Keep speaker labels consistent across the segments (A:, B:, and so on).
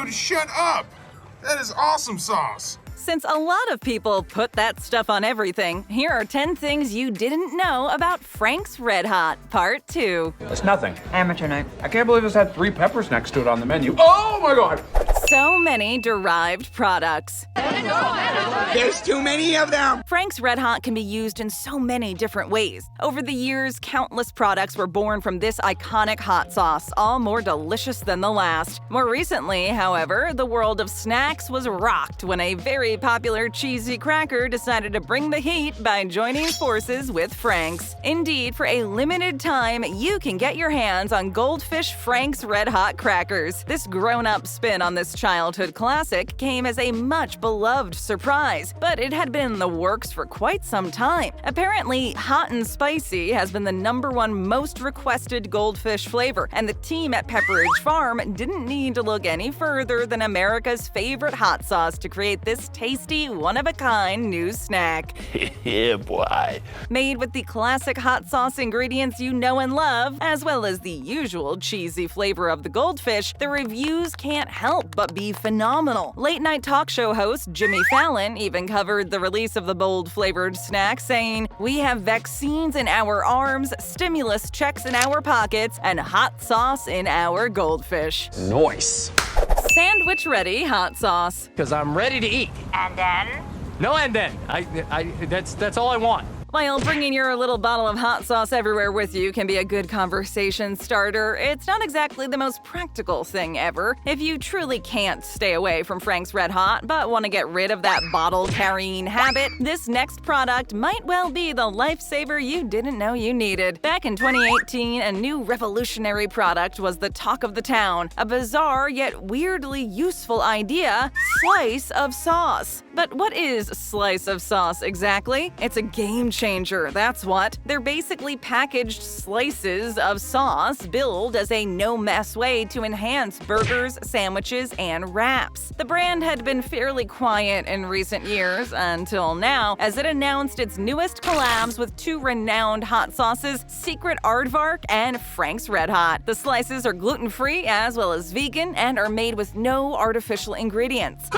A: Dude, shut up! That is awesome sauce!
B: Since a lot of people put that stuff on everything, here are 10 things you didn't know about Frank's RedHot, Part 2.
C: It's nothing.
D: Amateur night.
C: I can't believe this had 3 peppers next to it on the menu. Oh my god!
B: So many derived products.
D: There's too many of them!
B: Frank's RedHot can be used in so many different ways. Over the years, countless products were born from this iconic hot sauce, all more delicious than the last. More recently, however, the world of snacks was rocked when a very popular cheesy cracker decided to bring the heat by joining forces with Frank's. Indeed, for a limited time, you can get your hands on Goldfish Frank's RedHot crackers. This grown-up spin on this childhood classic came as a much-beloved surprise, but it had been in the works for quite some time. Apparently, hot and spicy has been the #1 most requested Goldfish flavor, and the team at Pepperidge Farm didn't need to look any further than America's favorite hot sauce to create this tasty, one-of-a-kind new snack.
E: Yeah, boy.
B: Made with the classic hot sauce ingredients you know and love, as well as the usual cheesy flavor of the Goldfish, the reviews can't help but be phenomenal. Late-night talk show host Jimmy Fallon even covered the release of the bold-flavored snack, saying, "We have vaccines in our arms, stimulus checks in our pockets, and hot sauce in our Goldfish."
E: Nice.
B: Sandwich-ready hot sauce.
F: Because I'm ready to eat.
G: And then?
F: No and then. That's all I want.
B: While bringing your little bottle of hot sauce everywhere with you can be a good conversation starter, it's not exactly the most practical thing ever. If you truly can't stay away from Frank's RedHot but want to get rid of that bottle-carrying habit, this next product might well be the lifesaver you didn't know you needed. Back in 2018, a new revolutionary product was the talk of the town. A bizarre yet weirdly useful idea: slice of sauce. But what is slice of sauce exactly? It's a game changer, that's what. They're basically packaged slices of sauce billed as a no-mess way to enhance burgers, sandwiches, and wraps. The brand had been fairly quiet in recent years until now, as it announced its newest collabs with 2 renowned hot sauces, Secret Aardvark and Frank's RedHot. The slices are gluten-free as well as vegan and are made with no artificial ingredients.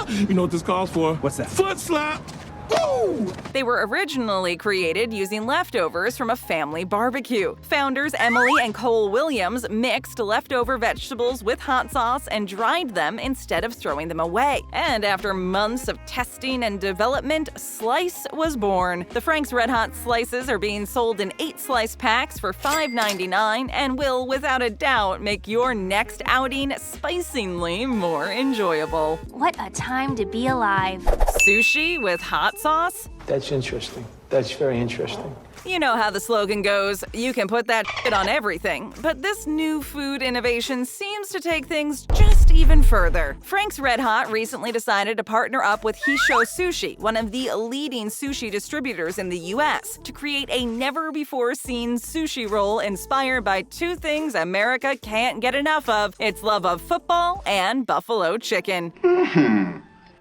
A: You know what this calls for?
C: What's that?
A: Foot slap! Woo!
B: They were originally created using leftovers from a family barbecue. Founders Emily and Cole Williams mixed leftover vegetables with hot sauce and dried them instead of throwing them away. And after months of testing and development, Slice was born. The Frank's RedHot slices are being sold in 8-slice packs for $5.99 and will, without a doubt, make your next outing spicingly more enjoyable.
G: What a time to be alive.
B: Sushi with hot sauce?
H: That's interesting. That's very interesting.
B: You know how the slogan goes, you can put that shit on everything. But this new food innovation seems to take things just even further. Frank's RedHot recently decided to partner up with Hisho Sushi, one of the leading sushi distributors in the US, to create a never-before-seen sushi roll inspired by 2 things America can't get enough of: its love of football and buffalo chicken.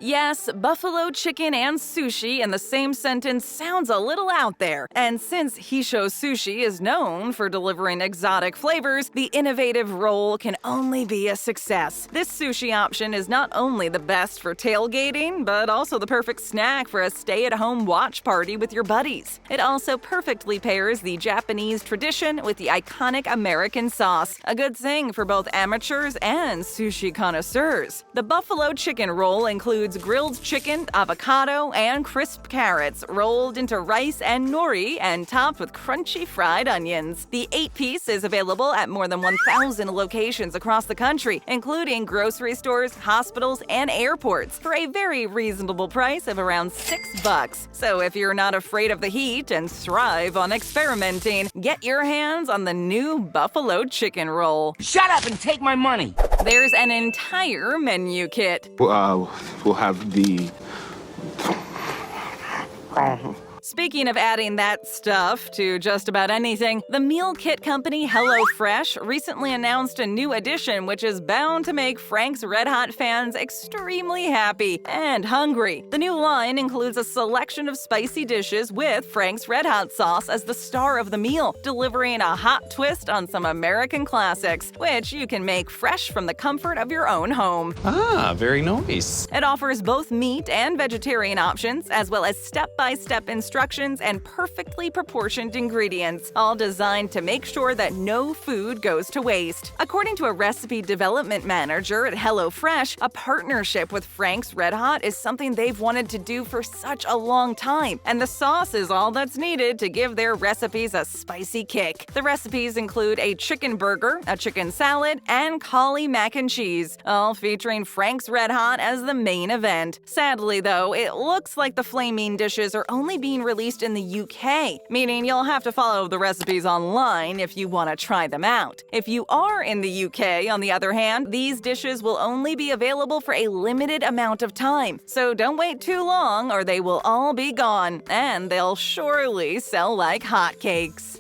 B: Yes, buffalo chicken and sushi in the same sentence sounds a little out there. And since Hisho Sushi is known for delivering exotic flavors, the innovative roll can only be a success. This sushi option is not only the best for tailgating, but also the perfect snack for a stay-at-home watch party with your buddies. It also perfectly pairs the Japanese tradition with the iconic American sauce, a good thing for both amateurs and sushi connoisseurs. The buffalo chicken roll includes grilled chicken, avocado, and crisp carrots rolled into rice and nori and topped with crunchy fried onions. The 8-piece is available at more than 1,000 locations across the country, including grocery stores, hospitals, and airports, for a very reasonable price of around $6. So if you're not afraid of the heat and thrive on experimenting, get your hands on the new buffalo chicken roll.
D: Shut up and take my money!
B: There's an entire menu kit.
A: We'll have the...
B: Speaking of adding that stuff to just about anything, the meal kit company HelloFresh recently announced a new addition which is bound to make Frank's RedHot fans extremely happy and hungry. The new line includes a selection of spicy dishes with Frank's RedHot sauce as the star of the meal, delivering a hot twist on some American classics, which you can make fresh from the comfort of your own home.
E: Ah, very nice.
B: It offers both meat and vegetarian options, as well as step-by-step instructions and perfectly proportioned ingredients, all designed to make sure that no food goes to waste. According to a recipe development manager at HelloFresh, a partnership with Frank's RedHot is something they've wanted to do for such a long time, and the sauce is all that's needed to give their recipes a spicy kick. The recipes include a chicken burger, a chicken salad, and cauli mac and cheese, all featuring Frank's RedHot as the main event. Sadly, though, it looks like the flaming dishes are only being released in the UK, meaning you'll have to follow the recipes online if you want to try them out. If you are in the UK, on the other hand, these dishes will only be available for a limited amount of time, so don't wait too long or they will all be gone, and they'll surely sell like hotcakes.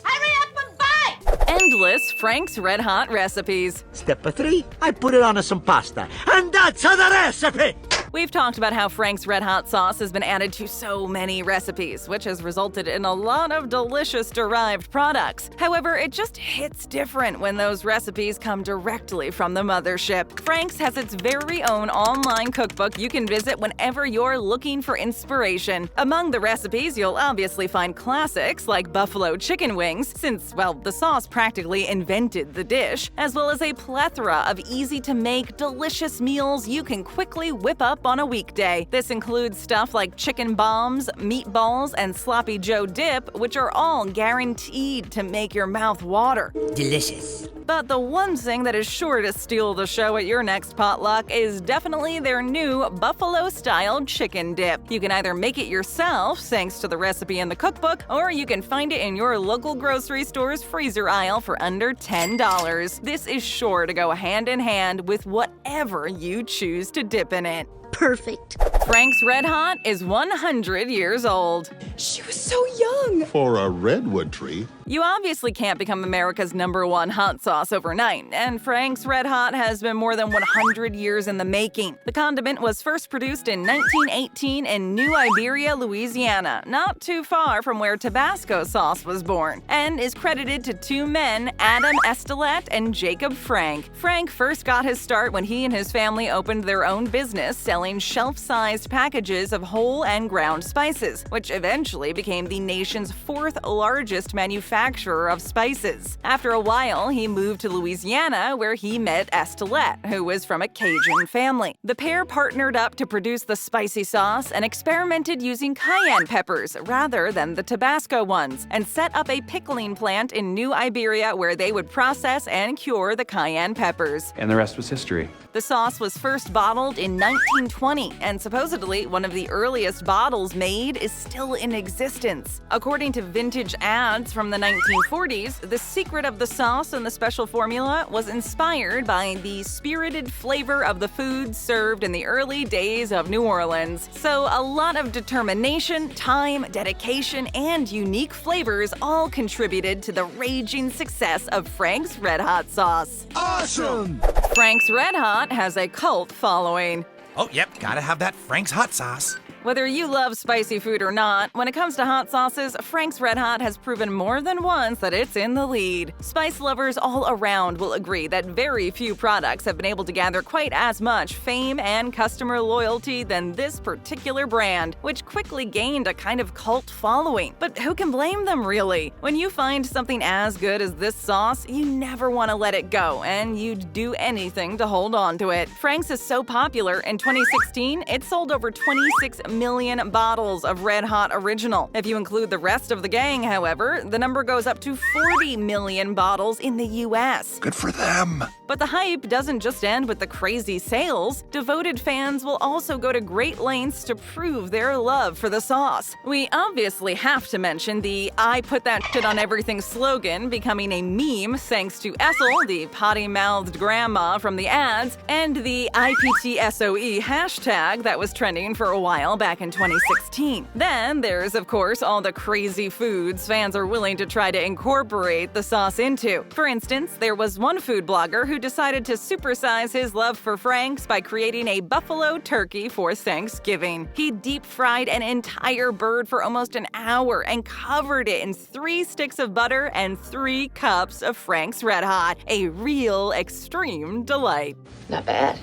G: Hurry up and buy!
B: Endless Frank's RedHot recipes.
D: Step 3, I put it on some pasta. And that's the recipe!
B: We've talked about how Frank's RedHot sauce has been added to so many recipes, which has resulted in a lot of delicious derived products. However, it just hits different when those recipes come directly from the mothership. Frank's has its very own online cookbook you can visit whenever you're looking for inspiration. Among the recipes, you'll obviously find classics like buffalo chicken wings, since, well, the sauce practically invented the dish, as well as a plethora of easy-to-make, delicious meals you can quickly whip up on a weekday. This includes stuff like chicken bombs, meatballs, and sloppy Joe dip, which are all guaranteed to make your mouth water.
D: Delicious.
B: But the one thing that is sure to steal the show at your next potluck is definitely their new buffalo-style chicken dip. You can either make it yourself, thanks to the recipe in the cookbook, or you can find it in your local grocery store's freezer aisle for under $10. This is sure to go hand in hand with whatever you choose to dip in it.
G: Perfect.
B: Frank's RedHot is 100 years old.
I: She was so young.
J: For a redwood tree.
B: You obviously can't become America's #1 hot sauce overnight, and Frank's RedHot has been more than 100 years in the making. The condiment was first produced in 1918 in New Iberia, Louisiana, not too far from where Tabasco sauce was born, and is credited to two men, Adam Estelet and Jacob Frank. Frank first got his start when he and his family opened their own business selling shelf-sized packages of whole and ground spices, which eventually became the nation's 4th largest manufacturer of spices. After a while, he moved to Louisiana, where he met Estelet, who was from a Cajun family. The pair partnered up to produce the spicy sauce and experimented using cayenne peppers rather than the Tabasco ones, and set up a pickling plant in New Iberia where they would process and cure the cayenne peppers.
C: And the rest was history.
B: The sauce was first bottled in 1920, and supposedly one of the earliest bottles made is still in existence. According to vintage ads from the 1940s, the secret of the sauce and the special formula was inspired by the spirited flavor of the food served in the early days of New Orleans. So a lot of determination, time, dedication, and unique flavors all contributed to the raging success of Frank's RedHot sauce.
D: Awesome!
B: Frank's RedHot has a cult following.
K: Oh, yep, gotta have that Frank's hot sauce.
B: Whether you love spicy food or not, when it comes to hot sauces, Frank's RedHot has proven more than once that it's in the lead. Spice lovers all around will agree that very few products have been able to gather quite as much fame and customer loyalty than this particular brand, which quickly gained a kind of cult following. But who can blame them, really? When you find something as good as this sauce, you never want to let it go, and you'd do anything to hold on to it. Frank's is so popular, in 2016, it sold over 26 million bottles of RedHot Original. If you include the rest of the gang, however, the number goes up to 40 million bottles in the US.
K: Good for them.
B: But the hype doesn't just end with the crazy sales. Devoted fans will also go to great lengths to prove their love for the sauce. We obviously have to mention the "I put that shit on everything" slogan becoming a meme thanks to Ethel, the potty-mouthed grandma from the ads, and the IPTSOE hashtag that was trending for a while back in 2016. Then there's, of course, all the crazy foods fans are willing to try to incorporate the sauce into. For instance, there was one food blogger who decided to supersize his love for Frank's by creating a buffalo turkey for Thanksgiving. He deep-fried an entire bird for almost an hour and covered it in 3 sticks of butter and 3 cups of Frank's RedHot. A real extreme delight.
G: Not bad.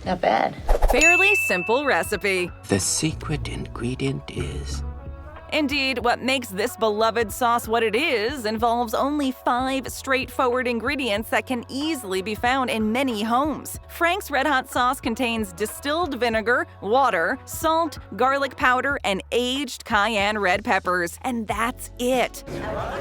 G: Not bad.
B: Fairly simple recipe.
E: The secret ingredient is...
B: Indeed, what makes this beloved sauce what it is involves only 5 straightforward ingredients that can easily be found in many homes. Frank's RedHot sauce contains distilled vinegar, water, salt, garlic powder, and aged cayenne red peppers. And that's it.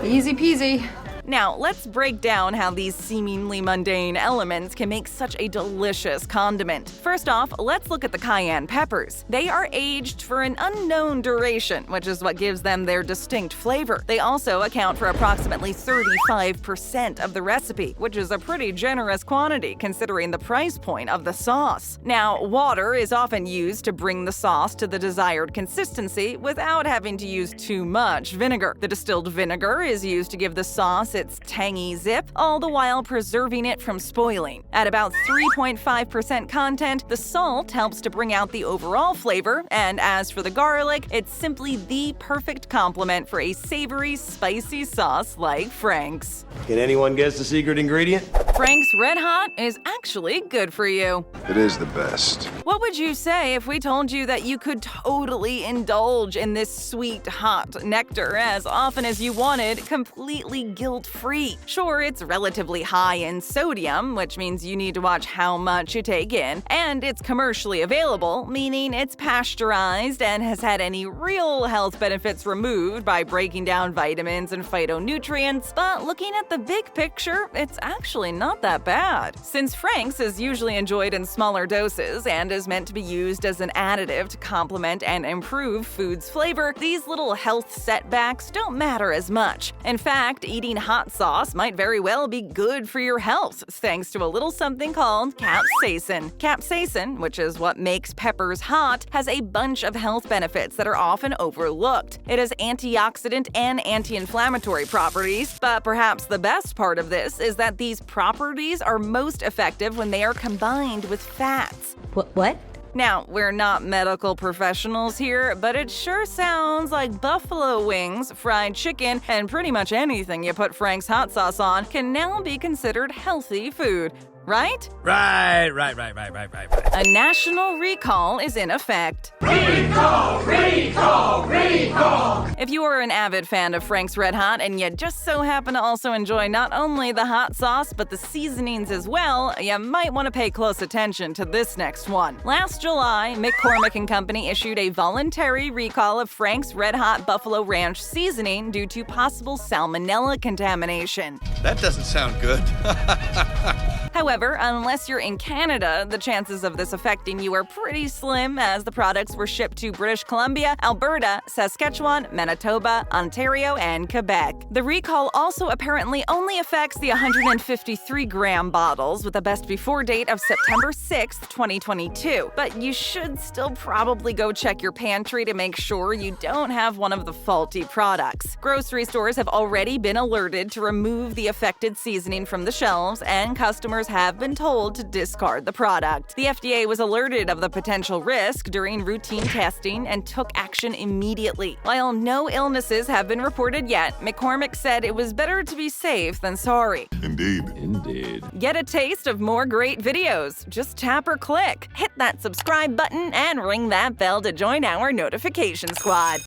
I: Easy peasy.
B: Now, let's break down how these seemingly mundane elements can make such a delicious condiment. First off, let's look at the cayenne peppers. They are aged for an unknown duration, which is what gives them their distinct flavor. They also account for approximately 35% of the recipe, which is a pretty generous quantity considering the price point of the sauce. Now, water is often used to bring the sauce to the desired consistency without having to use too much vinegar. The distilled vinegar is used to give the sauce its tangy zip, all the while preserving it from spoiling. At about 3.5% content, the salt helps to bring out the overall flavor, and as for the garlic, it's simply the perfect complement for a savory, spicy sauce like Frank's.
J: Can anyone guess the secret ingredient?
B: Frank's RedHot is actually good for you.
A: It is the best.
B: What would you say if we told you that you could totally indulge in this sweet, hot nectar as often as you wanted, completely guilt-free? Sure, it's relatively high in sodium, which means you need to watch how much you take in, and it's commercially available, meaning it's pasteurized and has had any real health benefits removed by breaking down vitamins and phytonutrients, but looking at the big picture, it's actually not that bad. Since Frank's is usually enjoyed in smaller doses and is meant to be used as an additive to complement and improve food's flavor, these little health setbacks don't matter as much. In fact, eating hot sauce might very well be good for your health, thanks to a little something called capsaicin. Capsaicin, which is what makes peppers hot, has a bunch of health benefits that are often overlooked. It has antioxidant and anti-inflammatory properties, but perhaps the best part of this is that these properties are most effective when they are combined with fats.
I: What?
B: Now, we're not medical professionals here, but it sure sounds like buffalo wings, fried chicken, and pretty much anything you put Frank's hot sauce on can now be considered healthy food. Right?
K: Right.
B: A national recall is in effect.
A: Recall!
B: If you are an avid fan of Frank's RedHot and you just so happen to also enjoy not only the hot sauce but the seasonings as well, you might want to pay close attention to this next one. Last July, McCormick & Company issued a voluntary recall of Frank's RedHot Buffalo Ranch seasoning due to possible salmonella contamination.
K: That doesn't sound good.
B: However, unless you're in Canada, the chances of this affecting you are pretty slim, as the products were shipped to British Columbia, Alberta, Saskatchewan, Manitoba, Ontario, and Quebec. The recall also apparently only affects the 153-gram bottles with a best before date of September 6, 2022. But you should still probably go check your pantry to make sure you don't have one of the faulty products. Grocery stores have already been alerted to remove the affected seasoning from the shelves, and customers have been told to discard the product. The FDA was alerted of the potential risk during routine testing and took action immediately. While no illnesses have been reported yet, McCormick said it was better to be safe than sorry.
A: Indeed.
B: Get a taste of more great videos. Just tap or click. Hit that subscribe button and ring that bell to join our notification squad.